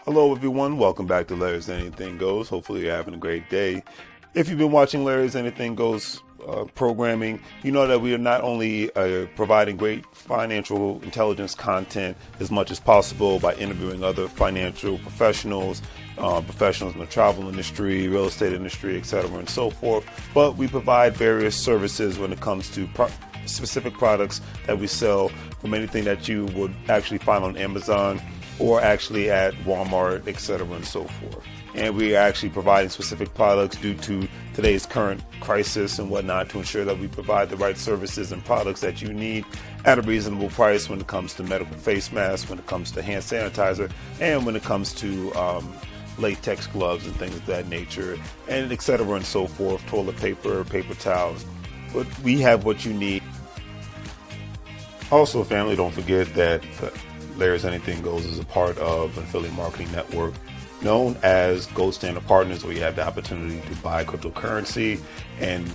Hello, everyone. Welcome back to Larry's Anything Goes. Hopefully, you're having a great day. If you've been watching Larry's Anything Goes programming, you know that we are not only providing great financial intelligence content as much as possible by interviewing other financial professionals, professionals in the travel industry, real estate industry, etc., and so forth, but we provide various services when it comes to specific products that we sell, from anything that you would actually find on Amazon or actually at Walmart, etc., and so forth. And we are actually providing specific products due to today's current crisis and whatnot to ensure that we provide the right services and products that you need at a reasonable price when it comes to medical face masks, when it comes to hand sanitizer, and when it comes to latex gloves and things of that nature, and etc., and so forth, toilet paper, paper towels. But we have what you need. Also, family, don't forget that Larry's Anything Goes is a part of an affiliate marketing network known as Gold Standard Partners, where you have the opportunity to buy cryptocurrency and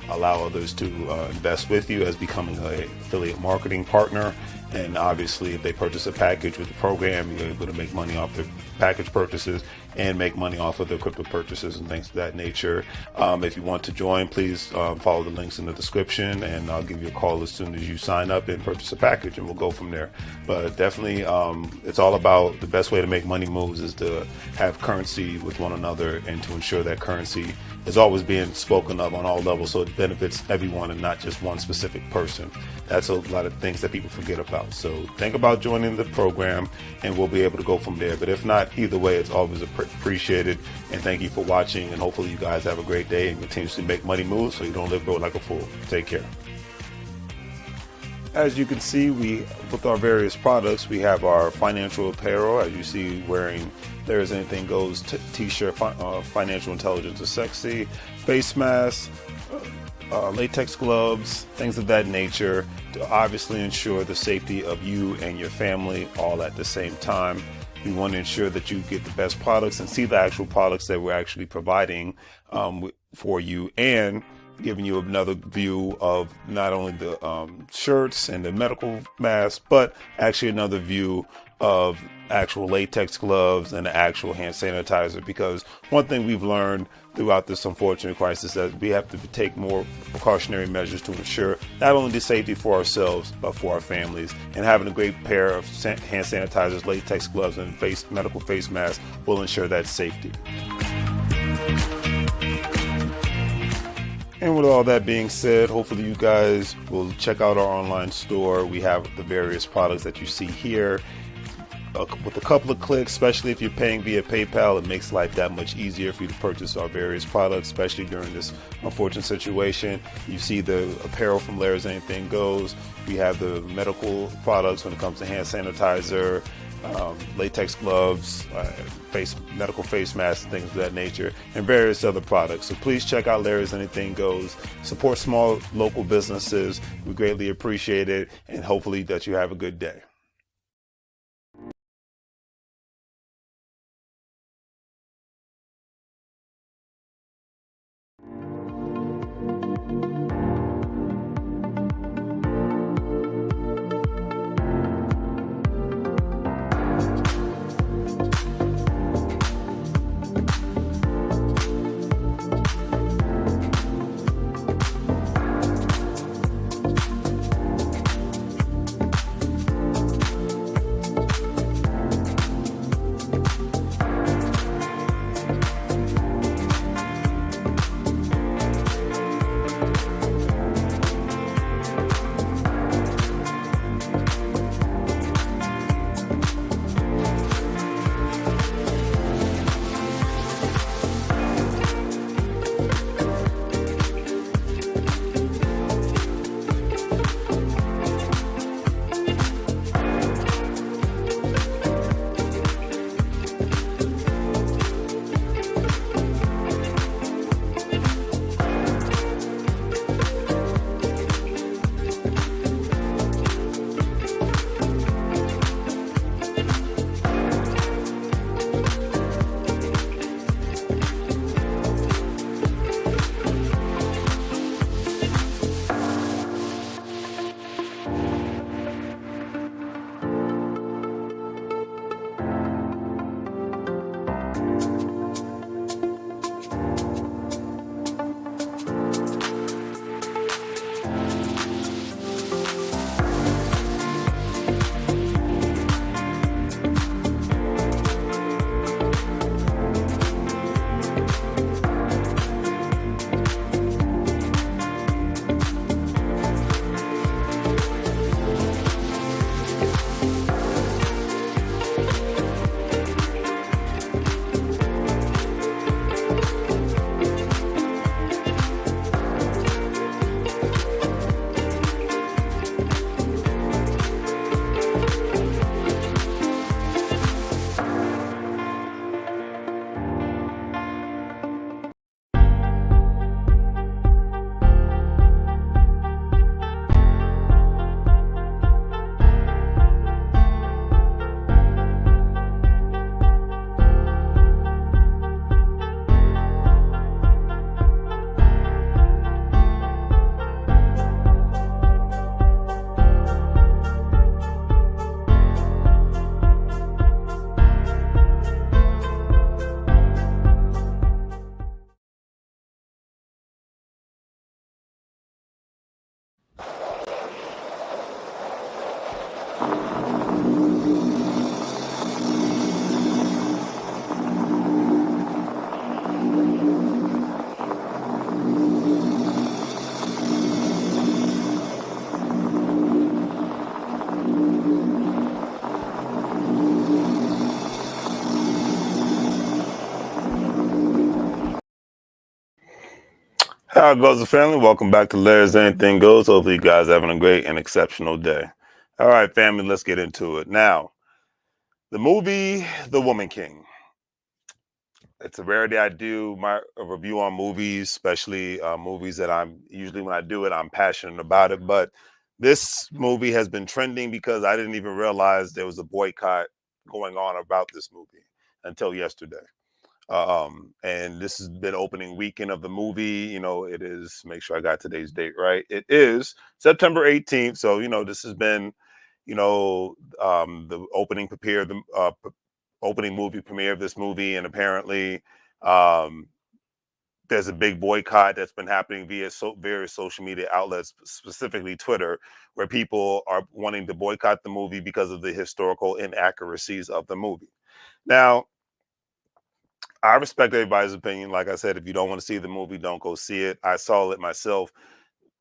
allow others to invest with you as becoming an affiliate marketing partner. And obviously, if they purchase a package with the program, you're able to make money off their package purchases and make money off of their crypto purchases and things of that nature. If you want to join, please follow the links in the description, and I'll give you a call as soon as you sign up and purchase a package, and we'll go from there. But definitely, it's all about the best way to make money moves is to have currency with one another and to ensure that currency is always being spoken of on all levels so it benefits everyone and not just one specific person. That's a lot of things that people forget about. So think about joining the program and we'll be able to go from there. But if not, either way, it's always appreciated. And thank you for watching. And hopefully you guys have a great day and continuously make money moves so you don't live broke like a fool. Take care. As you can see, with our various products, we have our financial apparel, as you see, wearing There's Anything Goes t-shirt, financial intelligence is sexy, face masks, latex gloves, things of that nature, to obviously ensure the safety of you and your family all at the same time. We want to ensure that you get the best products and see the actual products that we're actually providing for you, and giving you another view of not only the shirts and the medical masks, but actually another view of actual latex gloves and the actual hand sanitizer. Because one thing we've learned throughout this unfortunate crisis is that we have to take more precautionary measures to ensure not only the safety for ourselves, but for our families. And having a great pair of hand sanitizers, latex gloves, and medical face masks will ensure that safety. And with all that being said, hopefully you guys will check out our online store. We have the various products that you see here. With a couple of clicks, especially if you're paying via PayPal, it makes life that much easier for you to purchase our various products, especially during this unfortunate situation. You see the apparel from Larry's Anything Goes. We have the medical products when it comes to hand sanitizer, latex gloves, medical face masks, and things of that nature, and various other products. So please check out Larry's Anything Goes. Support small local businesses. We greatly appreciate it, and hopefully that you have a good day. How it goes, the family? Welcome back to Larry's Anything Goes. Hopefully, you guys are having a great and exceptional day. All right, family, let's get into it. Now, the movie The Woman King. It's a rarity I do my a review on movies, especially movies that I'm usually when I do it, I'm passionate about it. But this movie has been trending because I didn't even realize there was a boycott going on about this movie until yesterday. And this has been opening weekend of the movie. It is, make sure I got today's date right. It is September 18th. So, this has been, the opening premiere, opening movie premiere of this movie. And apparently, um, there's a big boycott that's been happening via various social media outlets, specifically Twitter, where people are wanting to boycott the movie because of the historical inaccuracies of the movie. Now, I respect everybody's opinion. Like I said, if you don't want to see the movie, don't go see it. I saw it myself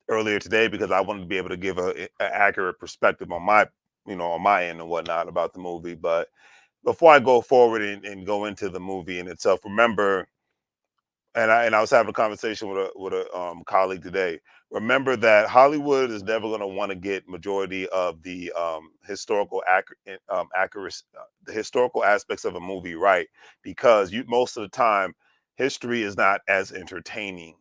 earlier today because I wanted to be able to give a accurate perspective on on my end and whatnot about the movie. But before I go forward and go into the movie in itself, remember, and I was having a conversation with a colleague today. Remember that Hollywood is never going to want to get majority of the accuracy, the historical aspects of a movie right, because you most of the time history is not as entertaining.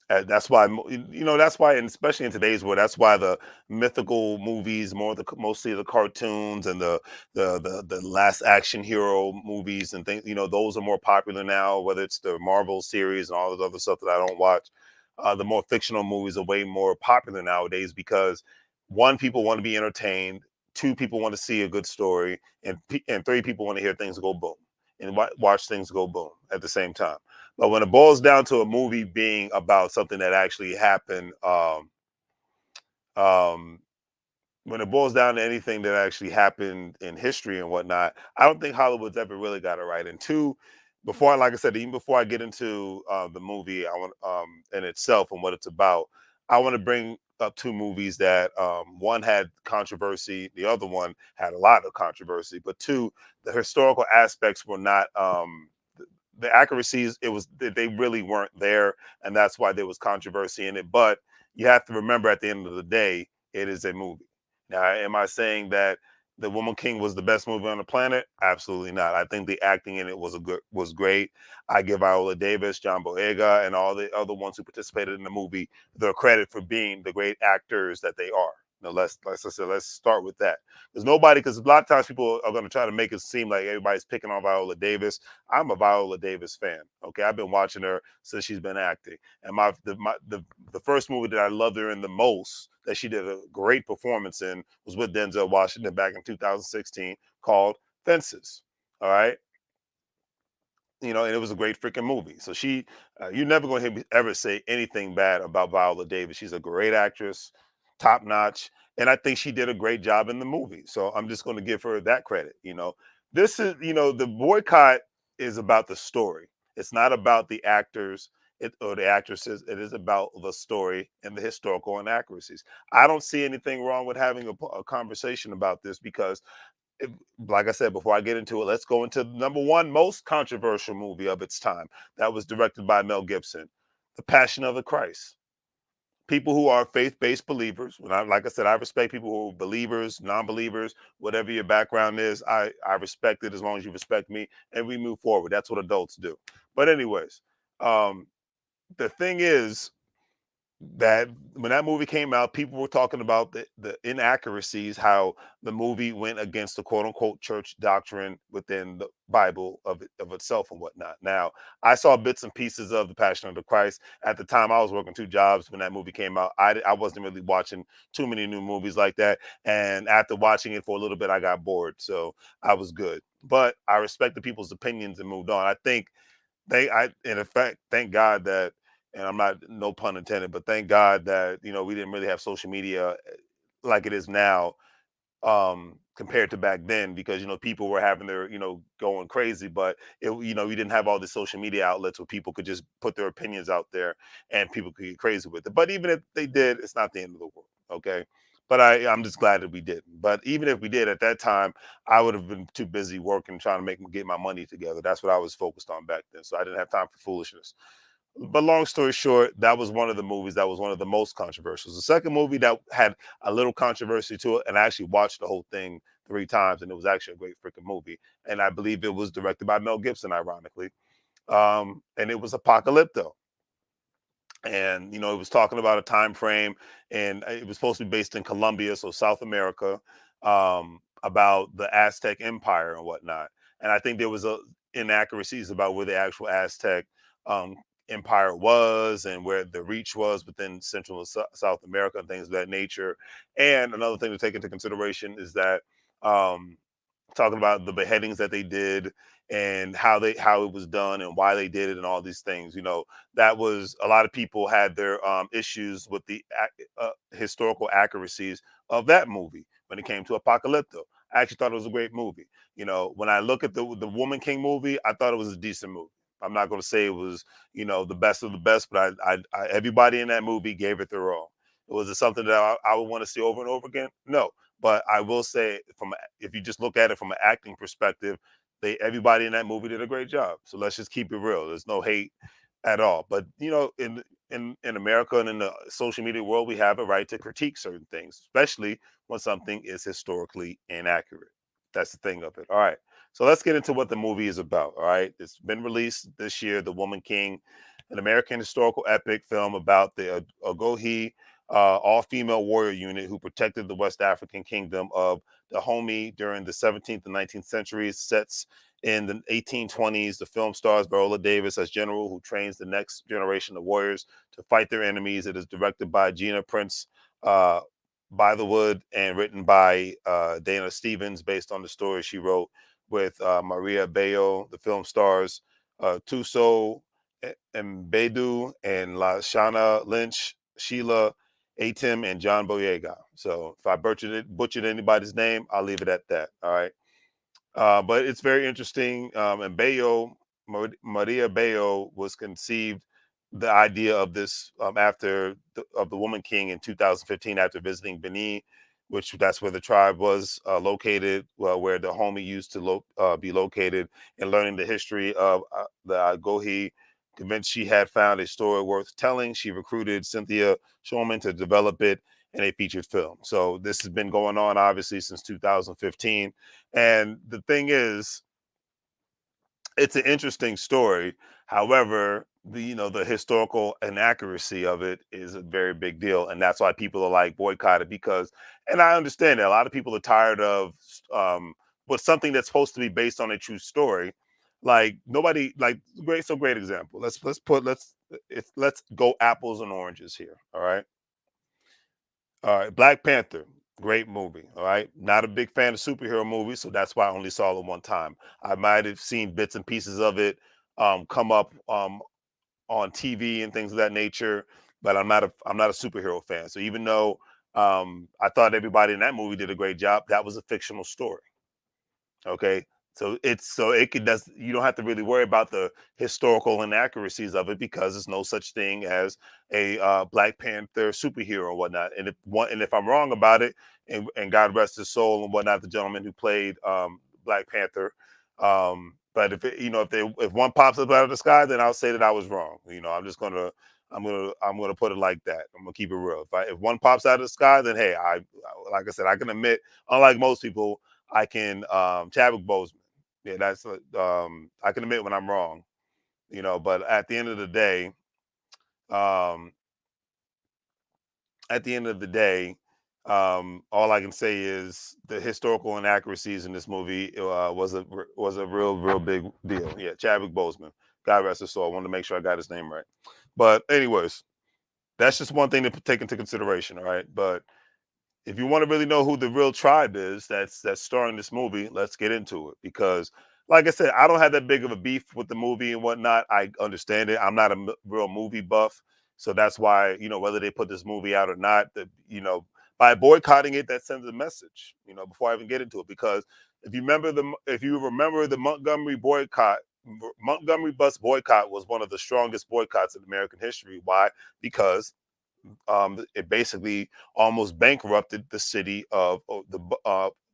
That's why, that's why, and especially in today's world, that's why the mythical movies, mostly the cartoons and the last action hero movies and things, those are more popular now. Whether it's the Marvel series and all this other stuff that I don't watch, the more fictional movies are way more popular nowadays because one, people want to be entertained, two, people want to see a good story, and three, people want to hear things go boom and watch things go boom at the same time. But when it boils down to a movie being about something that actually happened, um, when it boils down to anything that actually happened in history and whatnot, I don't think Hollywood's ever really got it right. And two, like I said, even before I get into the movie, I want in itself and what it's about, I want to bring up two movies that one had controversy, the other one had a lot of controversy, but two, the historical aspects were not. The accuracies, it was, they really weren't there, and that's why there was controversy in it. But you have to remember, at the end of the day, it is a movie. Now, am I saying that The Woman King was the best movie on the planet? Absolutely not. I think the acting in it was great. I give Viola Davis, John Boyega, and all the other ones who participated in the movie their credit for being the great actors that they are. Now, let's I said, let's start with that. Because a lot of times people are going to try to make it seem like everybody's picking on Viola Davis. I'm a Viola Davis fan. Okay, I've been watching her since she's been acting, and the first movie that I loved her in the most, that she did a great performance in, was with Denzel Washington back in 2016, called Fences. All right, and it was a great freaking movie. So you're never going to hear me ever say anything bad about Viola Davis. She's a great actress, top notch, and I think she did a great job in the movie. So I'm just going to give her that credit. This is, the boycott is about the story. It's not about the actors or the actresses. It is about the story and the historical inaccuracies. I don't see anything wrong with having a conversation about this because, if, like I said, before I get into it, let's go into the number one most controversial movie of its time that was directed by Mel Gibson, The Passion of the Christ. People who are faith-based believers, like I said, I respect people who are believers, non-believers, whatever your background is. I respect it as long as you respect me, and we move forward. That's what adults do. But anyways, um, the thing is, that when that movie came out, people were talking about the inaccuracies, how the movie went against the quote unquote church doctrine within the Bible of itself and whatnot. Now, I saw bits and pieces of The Passion of the Christ. At the time, I was working two jobs when that movie came out. I wasn't really watching too many new movies like that. And after watching it for a little bit, I got bored. So I was good. But I respect the people's opinions and moved on. I think in effect, thank God that, and I'm not, no pun intended, but thank God that, we didn't really have social media like it is now, compared to back then, because, people were having their, going crazy, but we didn't have all the social media outlets where people could just put their opinions out there and people could get crazy with it. But even if they did, it's not the end of the world. Okay. But I'm just glad that we didn't. But even if we did at that time, I would have been too busy working, trying to get my money together. That's what I was focused on back then. So I didn't have time for foolishness. But long story short, that was one of the movies that was one of the most controversial. The second movie that had a little controversy to it, and I actually watched the whole thing 3 times, and it was actually a great freaking movie. And I believe it was directed by Mel Gibson, ironically. And it was Apocalypto. And it was talking about a time frame, and it was supposed to be based in Colombia, so South America, about the Aztec Empire and whatnot. And I think there was a inaccuracies about where the actual Aztec um, empire was and where the reach was within Central and South America and things of that nature. And another thing to take into consideration is that um, talking about the beheadings that they did and how it was done and why they did it and all these things. That was a lot of people had their issues with the historical accuracies of that movie when it came to Apocalypto. I actually thought it was a great movie. When I look at the Woman King movie, I thought it was a decent movie. I'm not going to say it was the best of the best, but everybody in that movie gave it their all. Was it something that I would want to see over and over again? No, but I will say, if you just look at it from an acting perspective, everybody in that movie did a great job. So let's just keep it real. There's no hate at all. But in America and in the social media world, we have a right to critique certain things, especially when something is historically inaccurate. That's the thing of it. All right. So let's get into what the movie is about. All right. It's been released this year, The Woman King, an American historical epic film about the Ogohi all-female warrior unit who protected the West African kingdom of Dahomey during the 17th and 19th centuries. Sets in the 1820s, the film stars Viola Davis as general who trains the next generation of warriors to fight their enemies. It is directed by Gina Prince uh, Bythewood and written by Dana Stevens based on the story she wrote with Maria Bello. The film stars Tuso Mbedu and Lashana Lynch, Sheila Atim, and John Boyega. So if I butchered anybody's name, I'll leave it at that. All right. But it's very interesting. And Maria Bello was conceived the idea of this after of the Woman King in 2015 after visiting Benin, which that's where the tribe was located, where the homie used to be located, and learning the history of the Agohi. Convinced she had found a story worth telling, she recruited Cynthia Shulman to develop it in a featured film. So this has been going on obviously since 2015, and the thing is, it's an interesting story. However, the historical inaccuracy of it is a very big deal, and that's why people are like boycotted because. And I understand that a lot of people are tired of, but something that's supposed to be based on a true story. Like nobody like great. So great example. Let's go apples and oranges here. All right, Black Panther, great movie. All right, not a big fan of superhero movies, so that's why I only saw it one time. I might have seen bits and pieces of it come up on TV and things of that nature, but I'm not a superhero fan. So even though I thought everybody in that movie did a great job, that was a fictional story. Okay. So it could does you don't have to really worry about the historical inaccuracies of it because there's no such thing as a Black Panther superhero and whatnot. And if I'm wrong about it, and God rest his soul and whatnot, the gentleman who played Black Panther. But if one pops up out of the sky, then I'll say that I was wrong. I'm gonna put it like that. I'm gonna keep it real. If one pops out of the sky, then hey, like I said, I can admit, unlike most people, I can Chadwick Boseman. Yeah, that's I can admit when I'm wrong, but um, at the end of the day, all I can say is the historical inaccuracies in this movie was a real big deal. Yeah, Chadwick Boseman. God rest his soul. I wanted to make sure I got his name right. But anyways, that's just one thing to take into consideration. All right, but if you want to really know who the real tribe is that's starring this movie, let's get into it. Because, like I said, I don't have that big of a beef with the movie and whatnot. I understand it. I'm not a real movie buff, so that's why whether they put this movie out or not, by boycotting it, that sends a message. Before I even get into it, because if you remember the Montgomery bus boycott was one of the strongest boycotts in American history. Why? Because it basically almost bankrupted the city of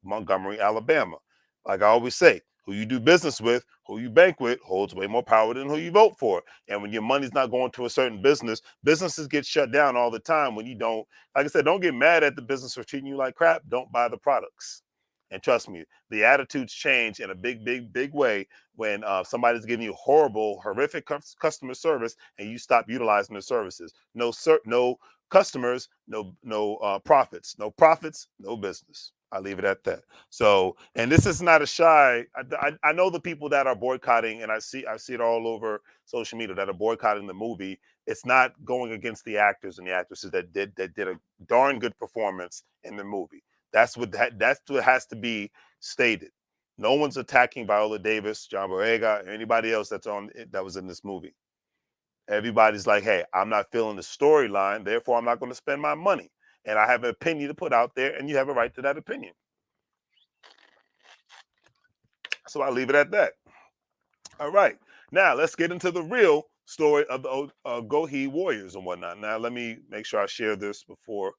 Montgomery, Alabama. Like I always say, Who you do business with, who you bank with, holds way more power than who you vote for. And when your money's not going to a certain business, businesses get shut down all the time when you don't, like I said, don't get mad at the business for treating you like crap. Don't buy the products. And trust me, the attitudes change in a big, big, big way when somebody's giving you horrible, horrific customer service and you stop utilizing their services. No customers, no profits. No profits, no business. I leave it at that. So, and this is not a shy. I know the people that are boycotting, and I see it all over social media that are boycotting the movie. It's not going against the actors and the actresses that did a darn good performance in the movie. That's what has to be stated. No one's attacking Viola Davis, John Boyega, or anybody else that was in this movie. Everybody's like, hey, I'm not feeling the storyline, therefore I'm not going to spend my money. And I have an opinion to put out there, and you have a right to that opinion. So I leave it at that. All right. Now let's get into the real story of the Gohi warriors and whatnot. Now let me make sure I share this before.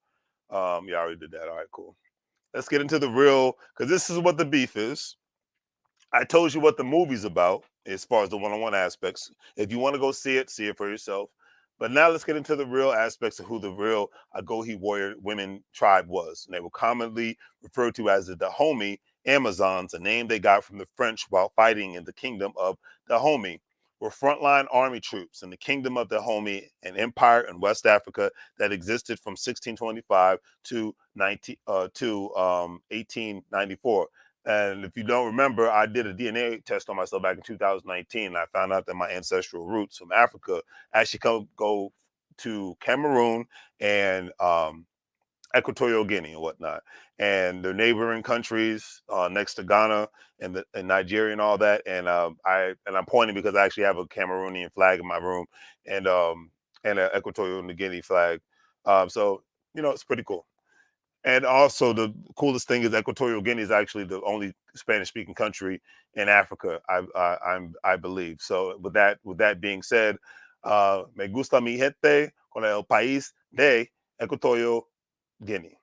Yeah, I already did that. All right, cool. Let's get into the real, because this is what the beef is. I told you what the movie's about as far as the one-on-one aspects. If you want to go see it for yourself. But now let's get into the real aspects of who the real Agohi warrior women tribe was. And they were commonly referred to as the Dahomey Amazons, a name they got from the French while fighting in the kingdom of Dahomey. Were frontline army troops in the kingdom of Dahomey, an empire in West Africa that existed from 1625 to 1894. And if you don't remember, I did a DNA test on myself back in 2019. And I found out that my ancestral roots from Africa actually go to Cameroon and Equatorial Guinea and whatnot, and the neighboring countries next to Ghana and Nigeria and all that. And I'm pointing because I actually have a Cameroonian flag in my room and an Equatorial Guinea flag. So it's pretty cool. And also, the coolest thing is Equatorial Guinea is actually the only Spanish-speaking country in Africa, I believe. So, with that being said, me gusta mi gente con el país de Equatorial Guinea.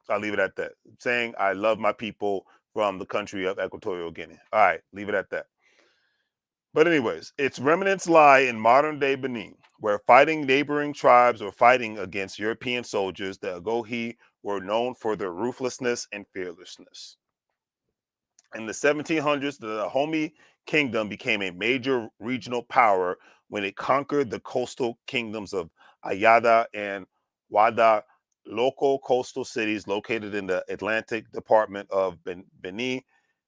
I'll leave it at that. Saying I love my people from the country of Equatorial Guinea. All right, leave it at that. But anyways, its remnants lie in modern day Benin, where fighting neighboring tribes or fighting against European soldiers, the Agohi were known for their ruthlessness and fearlessness. In the 1700s, the Dahomey kingdom became a major regional power when it conquered the coastal kingdoms of Ayada and Wada, local coastal cities located in the Atlantic department of Benin,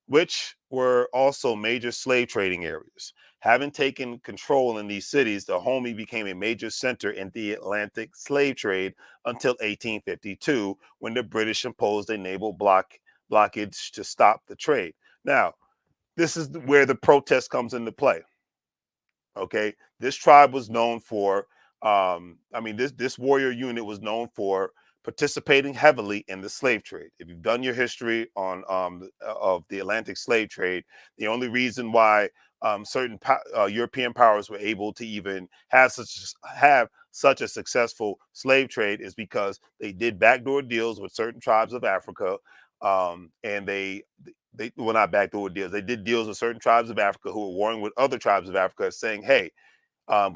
which were also major slave trading areas. Having taken control in these cities, the Dahomey became a major center in the Atlantic slave trade until 1852, when the British imposed a naval blockage to stop the trade. Now, this is where the protest comes into play. Okay, this tribe was known for, this warrior unit was known for participating heavily in the slave trade. If you've done your history on of the Atlantic slave trade, the only reason why certain European powers were able to even have such a successful slave trade is because they did backdoor deals with certain tribes of Africa, and they well, not backdoor deals. They did deals with certain tribes of Africa who were warring with other tribes of Africa, saying, "Hey,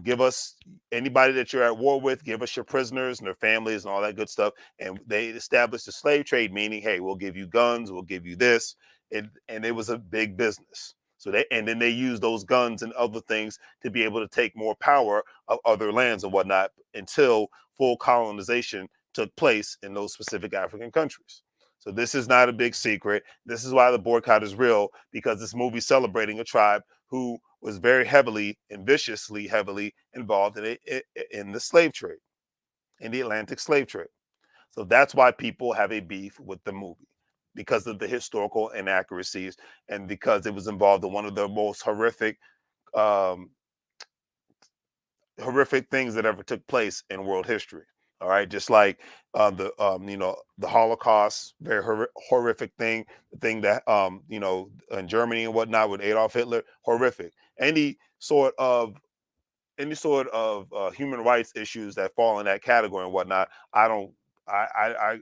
give us anybody that you're at war with, give us your prisoners and their families and all that good stuff." And they established the slave trade, meaning, hey, we'll give you guns, we'll give you this, and it was a big business. So then they used those guns and other things to be able to take more power of other lands and whatnot until full colonization took place in those specific African countries. So this is not a big secret. This is why the boycott is real, because this movie celebrating a tribe who was very heavily and viciously heavily involved in the slave trade, in the Atlantic slave trade. So that's why people have a beef with the movie, because of the historical inaccuracies and because it was involved in one of the most um, horrific things that ever took place in world history. All right, just like the Holocaust, very horrific thing, the thing that in Germany and whatnot with Adolf Hitler, horrific. Any sort of human rights issues that fall in that category and whatnot, I don't, I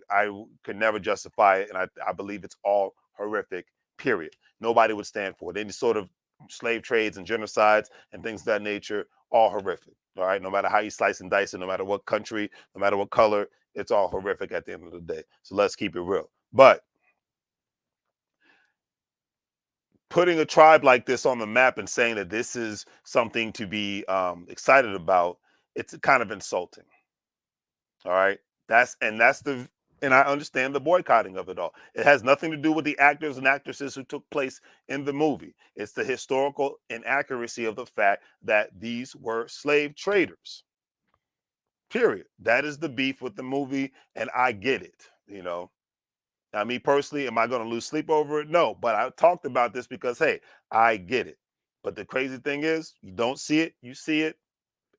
could never justify it, and I believe it's all horrific. Period. Nobody would stand for it. Any sort of slave trades and genocides and things of that nature, all horrific. All right, no matter how you slice and dice it, no matter what country, no matter what color, it's all horrific at the end of the day. So let's keep it real. But putting a tribe like this on the map and saying that this is something to be excited about, it's kind of insulting. All right. That's the and I understand the boycotting of it all. It has nothing to do with the actors and actresses who took place in the movie. It's the historical inaccuracy of the fact that these were slave traders. Period. That is the beef with the movie, and I get it. Now, me personally, am I going to lose sleep over it? No, but I talked about this because, hey, I get it. But the crazy thing is, you don't see it, you see it,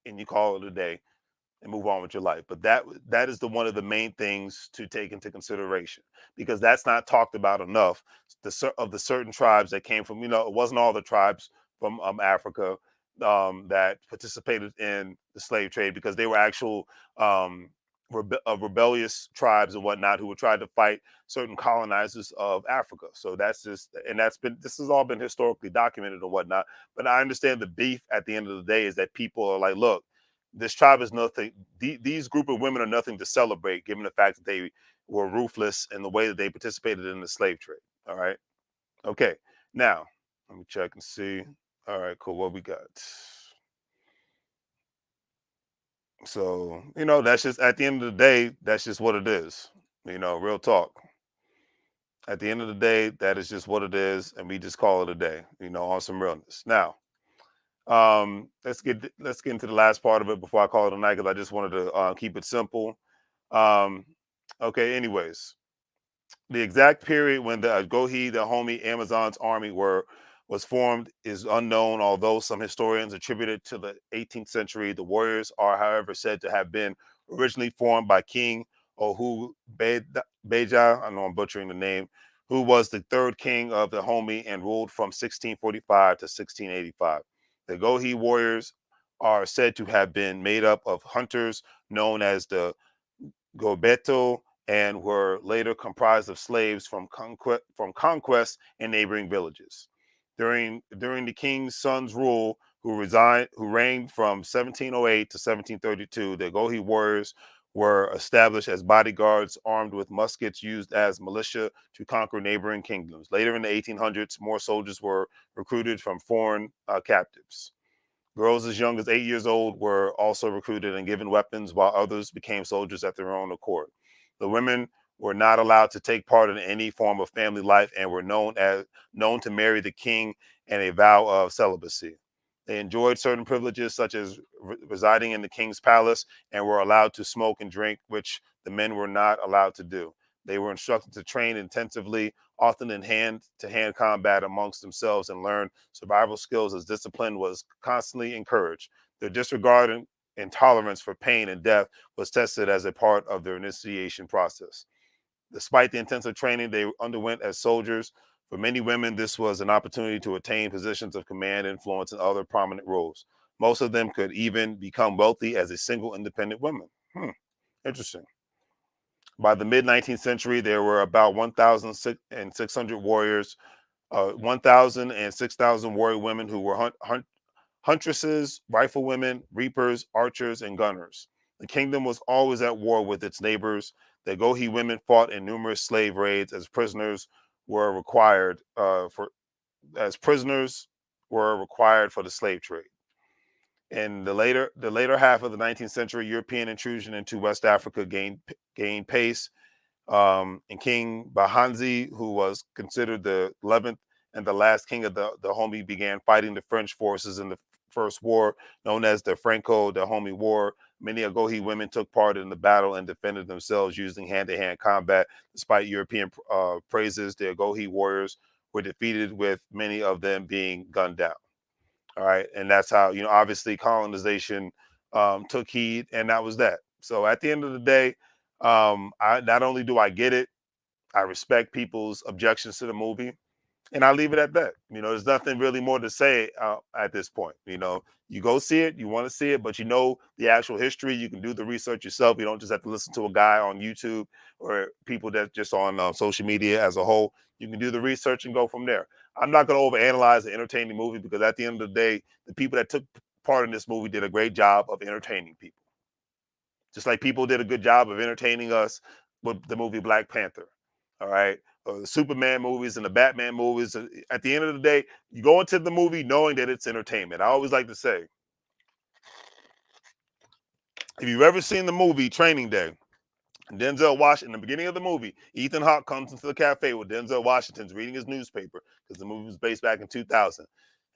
and you call it a day and move on with your life. But that is the one of the main things to take into consideration, because that's not talked about enough. Of the certain tribes that came from, it wasn't all the tribes from Africa that participated in the slave trade, because they were actual rebellious tribes and whatnot who would try to fight certain colonizers of Africa. So that's just, and this has all been historically documented and whatnot. But I understand the beef at the end of the day is that people are like, look, this tribe is nothing. These group of women are nothing to celebrate, given the fact that they were ruthless in the way that they participated in the slave trade. All right. Okay. Now, let me check and see. All right, cool. What we got? So, that's just at the end of the day, that's just what it is. Real talk. At the end of the day, that is just what it is, and we just call it a day, on some realness. Now, let's get into the last part of it before I call it a night, because I just wanted to keep it simple. Um, okay, anyways, the exact period when the Gohi, the Homie Amazon's army was formed is unknown, although some historians attribute it to the 18th century. The warriors are, however, said to have been originally formed by King Ohu Beja, I know I'm butchering the name, who was the third king of the Homie and ruled from 1645 to 1685. The Gohi warriors are said to have been made up of hunters known as the Gobeto, and were later comprised of slaves from conquest in neighboring villages. During the king's son's rule, who reigned from 1708 to 1732, the Gohi warriors were established as bodyguards armed with muskets used as militia to conquer neighboring kingdoms. Later in the 1800s, more soldiers were recruited from foreign captives. Girls as young as 8 years old were also recruited and given weapons, while others became soldiers at their own accord. The women were not allowed to take part in any form of family life and were known to marry the king and a vow of celibacy. They enjoyed certain privileges, such as residing in the king's palace, and were allowed to smoke and drink, which the men were not allowed to do. They were instructed to train intensively, often in hand-to-hand combat amongst themselves, and learn survival skills as discipline was constantly encouraged. Their disregard and tolerance for pain and death was tested as a part of their initiation process. Despite the intensive training they underwent as soldiers, for many women, this was an opportunity to attain positions of command, influence, and other prominent roles. Most of them could even become wealthy as a single independent woman. Interesting. By the mid 19th century, there were about 1,600 warriors, 1,000 and 6,000 warrior women who were huntresses, riflewomen, reapers, archers, and gunners. The kingdom was always at war with its neighbors. The Gohi women fought in numerous slave raids were required for as prisoners were required for the slave trade. In the later half of the 19th century, European intrusion into West Africa gained pace, and King Bahanzi, who was considered the 11th and the last king of the Dahomey, began fighting the French forces in the First War, known as the Franco-Dahomey War. Many Agohi women took part in the battle and defended themselves using hand-to-hand combat. Despite European praises, the Agohi warriors were defeated, with many of them being gunned down. All right, and that's how, obviously colonization took heed, and that was that. So at the end of the day, I not only do I get it, I respect people's objections to the movie, and I leave it at that. There's nothing really more to say at this point. You go see it, you want to see it, but the actual history. You can do the research yourself. You don't just have to listen to a guy on YouTube or people that just on social media as a whole. You can do the research and go from there. I'm not going to overanalyze an entertaining movie because at the end of the day, the people that took part in this movie did a great job of entertaining people. Just like people did a good job of entertaining us with the movie Black Panther. All right. Or the Superman movies and the Batman movies. At the end of the day, you go into the movie knowing that it's entertainment. I always like to say, if you've ever seen the movie Training Day, Denzel Washington, in the beginning of the movie, Ethan Hawke comes into the cafe with Denzel Washington's reading his newspaper because the movie was based back in 2000.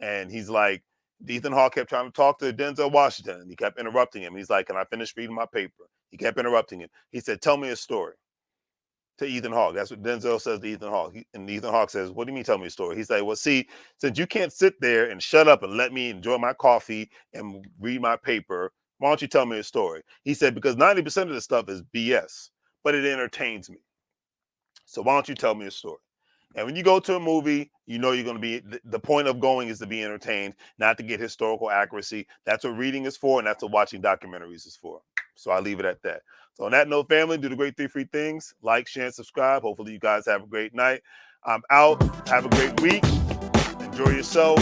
And he's like, Ethan Hawke kept trying to talk to Denzel Washington and he kept interrupting him. He's like, can I finish reading my paper? He kept interrupting him. He said, tell me a story to Ethan Hawke. That's what Denzel says to Ethan Hawke. And Ethan Hawke says, what do you mean tell me a story? He's like, well, see, since you can't sit there and shut up and let me enjoy my coffee and read my paper, why don't you tell me a story? He said, because 90% of the stuff is BS, but it entertains me. So why don't you tell me a story? And when you go to a movie, you know you're going to be, the point of going is to be entertained, not to get historical accuracy. That's what reading is for, and that's what watching documentaries is for. So I leave it at that. So on that note, family, do the great 3 free things. Like, share, and subscribe. Hopefully you guys have a great night. I'm out. Have a great week. Enjoy yourself.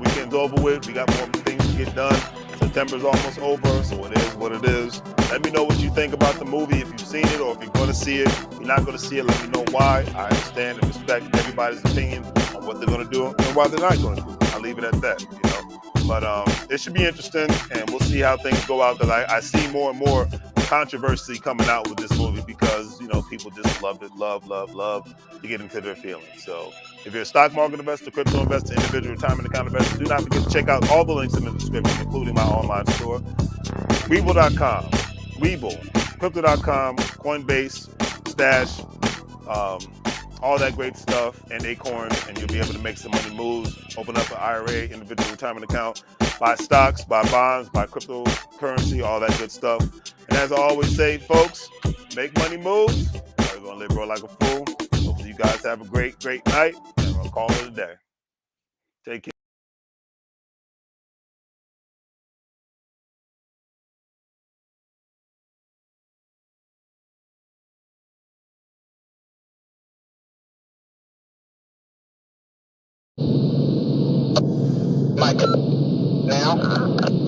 Weekend's over with. We got more things to get done. September's almost over, so it is what it is. Let me know what you think about the movie, if you've seen it or if you're going to see it. If you're not going to see it, let me know why. I understand and respect everybody's opinion on what they're going to do and why they're not going to do it. I'll leave it at that, you know. But it should be interesting, and we'll see how things go out. Because I see more and more controversy coming out with this movie because, you know, people just love to get into their feelings. So if you're a stock market investor, crypto investor, individual retirement account investor, do not forget to check out all the links in the description, including my online store, WEBULL.com, WEBULL, Crypto.com, Coinbase, Stash, all that great stuff, and Acorn, and you'll be able to make some money moves, open up an IRA, individual retirement account, buy stocks, buy bonds, buy cryptocurrency, all that good stuff. And as I always say, folks, make money moves. We're going to live, bro, like a fool. Hopefully you guys have a great, great night, and I'll call it a day. Take care. Mike, now.